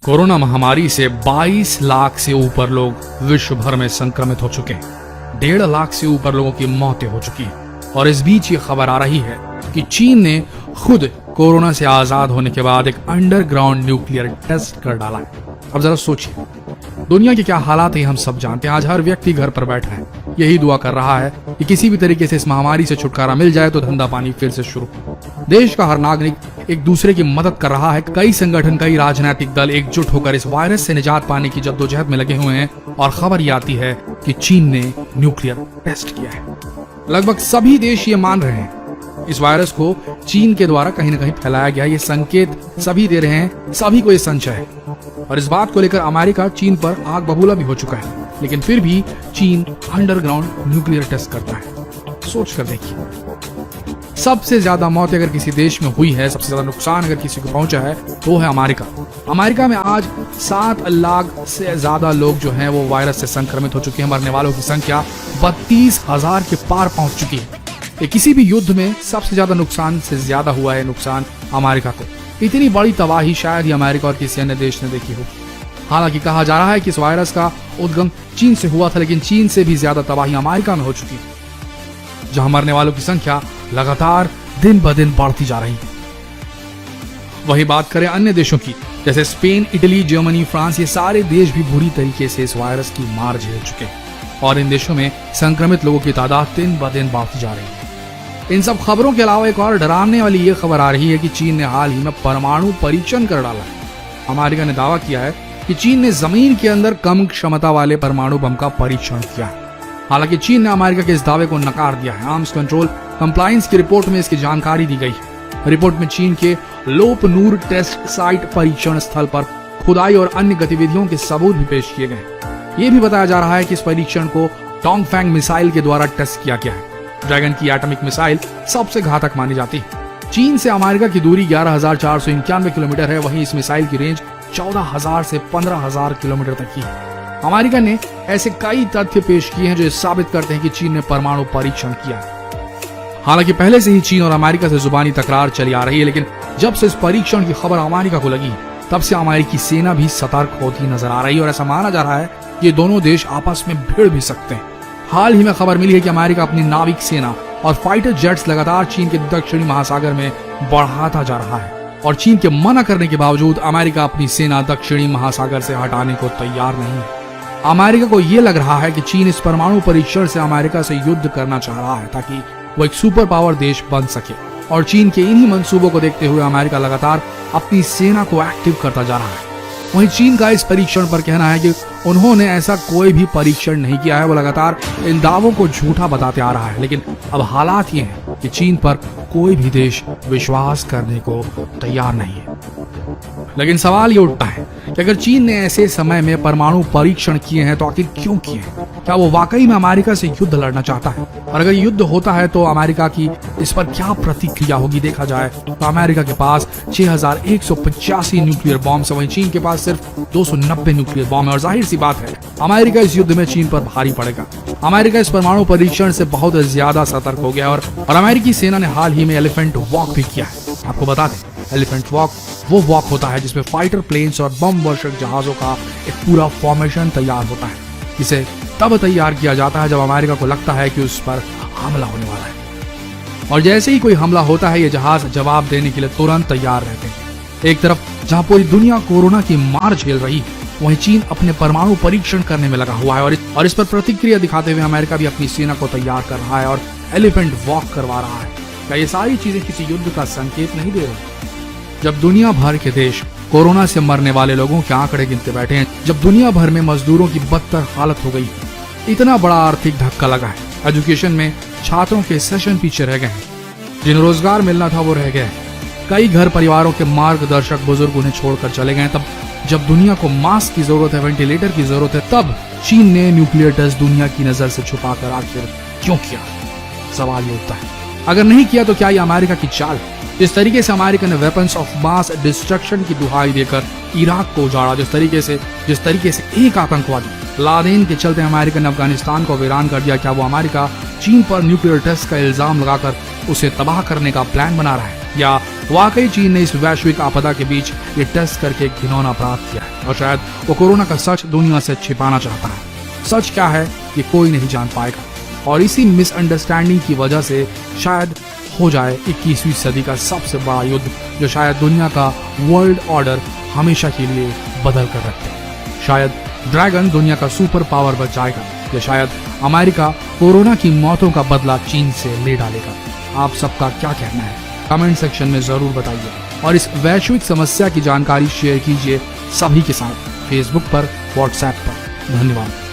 Corona महामारी से 22 लाख से ऊपर लोग विश्व भर में संक्रमित हो चुके हैं। 1.5 लाख से ऊपर लोगों की मौतें हो चुकी हैं और इस बीच ये खबर आ रही है कि चीन ने खुद कोरोना से आजाद होने के बाद एक अंडरग्राउंड न्यूक्लियर टेस्ट कर डाला है। अब जरा सोचिए, दुनिया के क्या हालात है हम सब जानते हैं। आज हर व्यक्ति घर पर बैठा है, यही दुआ कर रहा है कि किसी भी तरीके से इस महामारी से छुटकारा मिल जाए तो धंधा पानी फिर से शुरू। देश का हर नागरिक एक दूसरे की मदद कर रहा है। कई संगठन, कई राजनीतिक दल एकजुट होकर इस वायरस से निजात पाने की जद्दोजहद में लगे हुए हैं और खबर ये आती है कि चीन ने न्यूक्लियर टेस्ट किया है। लगभग सभी देश ये मान रहे हैं इस वायरस को चीन के द्वारा कहीं न कहीं फैलाया गया। ये संकेत सभी दे रहे हैं, सभी को ये संशय है और इस बात को लेकर अमेरिका चीन पर आग बबूला भी हो चुका है। लेकिन फिर भी चीन अंडरग्राउंड न्यूक्लियर टेस्ट करता है। सोच कर देखिए, सबसे ज्यादा मौत अगर किसी देश में हुई है, सबसे ज्यादा नुकसान अगर किसी को पहुंचा है तो है अमेरिका। अमेरिका में आज 7 लाख से ज्यादा लोग जो हैं वो वायरस से संक्रमित हो चुके हैं। मरने वालों की संख्या 32,000 के पार पहुंच चुकी है। किसी भी युद्ध में सबसे ज्यादा नुकसान से ज्यादा हुआ है नुकसान अमेरिका को। इतनी बड़ी तबाही शायद ही अमेरिका और किसी अन्य देश ने देखी हो। हालांकि कहा जा रहा है कि इस वायरस का उद्गम चीन से हुआ था, लेकिन चीन से भी ज्यादा तबाही अमेरिका में हो चुकी है, जहां मरने वालों की संख्या लगातार दिन ब दिन बढ़ती जा रही है। वही बात करें अन्य देशों की, जैसे स्पेन, इटली, जर्मनी, फ्रांस, ये सारे देश भी बुरी तरीके से इस वायरस की मार झेल चुके हैं और इन देशों में संक्रमित लोगों की तादाद दिन ब दिन बढ़ती जा रही है। इन सब खबरों के अलावा एक और डराने वाली ये खबर आ रही है कि चीन ने हाल ही में परमाणु परीक्षण कर डाला है। अमेरिका ने दावा किया है कि चीन ने जमीन के अंदर कम क्षमता वाले परमाणु बम का परीक्षण किया है। हालांकि चीन ने अमेरिका के इस दावे को नकार दिया है। आर्म्स कंट्रोल कंप्लायंस की रिपोर्ट में इसकी जानकारी दी गई है। रिपोर्ट में चीन के लोपनूर टेस्ट साइट परीक्षण स्थल पर खुदाई और अन्य गतिविधियों के सबूत भी पेश किए गए। ये भी बताया जा रहा है कि इस परीक्षण को डोंगफेंग मिसाइल के द्वारा टेस्ट किया गया है। ड्रैगन की एटॉमिक मिसाइल सबसे घातक मानी जाती है। चीन से अमेरिका की दूरी 11,491 किलोमीटर है, वहीं इस मिसाइल की रेंज 14,000 से 15,000 किलोमीटर तक की है। अमेरिका ने ऐसे कई तथ्य पेश किए हैं जो साबित करते हैं कि चीन ने परमाणु परीक्षण किया है। हालांकि पहले से ही चीन और अमेरिका से जुबानी तकरार चली आ रही है, लेकिन जब से इस परीक्षण की खबर अमेरिका को लगी तब से अमेरिकी सेना भी सतर्क होती नजर आ रही है और ऐसा माना जा रहा है कि ये दोनों देश आपस में भिड़ भी सकते हैं। हाल ही में खबर मिली है कि अमेरिका अपनी नाविक सेना और फाइटर जेट्स लगातार चीन के दक्षिणी महासागर में बढ़ाता जा रहा है और चीन के मना करने के बावजूद अमेरिका अपनी सेना दक्षिणी महासागर से हटाने को तैयार नहीं है। अमेरिका को यह लग रहा है कि चीन इस परमाणु परीक्षण से अमेरिका से युद्ध करना चाह रहा है ताकि वो एक सुपर पावर देश बन सके और चीन के इन्हीं मंसूबों को देखते हुए अमेरिका लगातार अपनी सेना को एक्टिव करता जा रहा है। वहीं चीन का इस परीक्षण पर कहना है कि उन्होंने ऐसा कोई भी परीक्षण नहीं किया है। वो लगातार इन दावों को झूठा बताते आ रहा है, लेकिन अब हालात ये हैं कि चीन पर कोई भी देश विश्वास करने को तैयार नहीं है। लेकिन सवाल ये उठता है कि अगर चीन ने ऐसे समय में परमाणु परीक्षण किए हैं तो आखिर क्यों किए हैं? क्या वो वाकई में अमेरिका से युद्ध लड़ना चाहता है? और अगर युद्ध होता है तो अमेरिका की इस पर क्या प्रतिक्रिया होगी? देखा जाए तो अमेरिका के पास 6,185 न्यूक्लियर बॉम्ब है, वहीं चीन के पास सिर्फ 290 न्यूक्लियर बॉम्ब है और जाहिर सी बात है अमेरिका इस युद्ध में चीन पर भारी पड़ेगा। अमेरिका इस परमाणु परीक्षण से बहुत ज्यादा सतर्क हो गया और अमेरिकी सेना ने हाल ही में एलिफेंट वॉक भी किया है। आपको बता दें, एलिफेंट वॉक वो वॉक होता है जिसमें फाइटर प्लेन्स और बम वर्षक जहाजों का एक पूरा फॉर्मेशन तैयार होता है। इसे तब तैयार किया जाता है जब अमेरिका को लगता है कि उस पर हमला होने वाला है और जैसे ही कोई हमला होता है ये जहाज जवाब देने के लिए तुरंत तैयार रहते हैं। एक तरफ जहां पूरी दुनिया कोरोना की मार झेल रही है, वहीं चीन अपने परमाणु परीक्षण करने में लगा हुआ है और इस पर प्रतिक्रिया दिखाते हुए अमेरिका भी अपनी सेना को तैयार कर रहा है और एलिफेंट वॉक करवा रहा है। क्या ये सारी चीजें किसी युद्ध का संकेत नहीं दे रही? जब दुनिया भर के देश कोरोना से मरने वाले लोगों के आंकड़े गिनते बैठे हैं, जब दुनिया भर में मजदूरों की बदतर हालत हो गई, इतना बड़ा आर्थिक धक्का लगा है, एजुकेशन में छात्रों के सेशन पीछे रह गए हैं, जिन्हें रोजगार मिलना था वो रह गए, कई घर परिवारों के मार्गदर्शक बुजुर्ग उन्हें छोड़कर चले गए, तब जब दुनिया को मास्क की जरूरत है, वेंटिलेटर की जरूरत है, तब चीन ने न्यूक्लियर टेस्ट दुनिया की नजर से छुपाकर आखिर क्यों किया? सवाल ये उठता है। अगर नहीं किया तो क्या ये अमेरिका की चाल? जिस तरीके से अमेरिका ने वेपन्स ऑफ मास डिस्ट्रक्शन की दुहाई देकर इराक को उजाड़ा, जिस तरीके से एक आतंकवादी लादेन के चलते अमेरिका ने अफगानिस्तान को वीरान कर दिया, क्या वो अमेरिका चीन पर न्यूक्लियर टेस्ट का इल्जाम लगाकर उसे तबाह करने का प्लान बना रहा है या वाकई चीन ने इस वैश्विक आपदा के बीच ये टेस्ट करके एक घिनौना अपराध किया है और शायद वो कोरोना का सच दुनिया से छिपाना चाहता है। सच क्या है ये कोई नहीं जान पाएगा और इसी मिसअंडरस्टैंडिंग की वजह से शायद हो जाए 21वीं सदी का सबसे बड़ा युद्ध जो शायद दुनिया का वर्ल्ड ऑर्डर हमेशा के लिए बदल कर रख दे। शायद ड्रैगन दुनिया का सुपर पावर बन जाएगा या शायद अमेरिका कोरोना की मौतों का बदला चीन से ले डालेगा। आप सबका क्या कहना है कमेंट सेक्शन में जरूर बताइए और इस वैश्विक समस्या की जानकारी शेयर कीजिए सभी के साथ फेसबुक पर, व्हाट्सएप पर। धन्यवाद।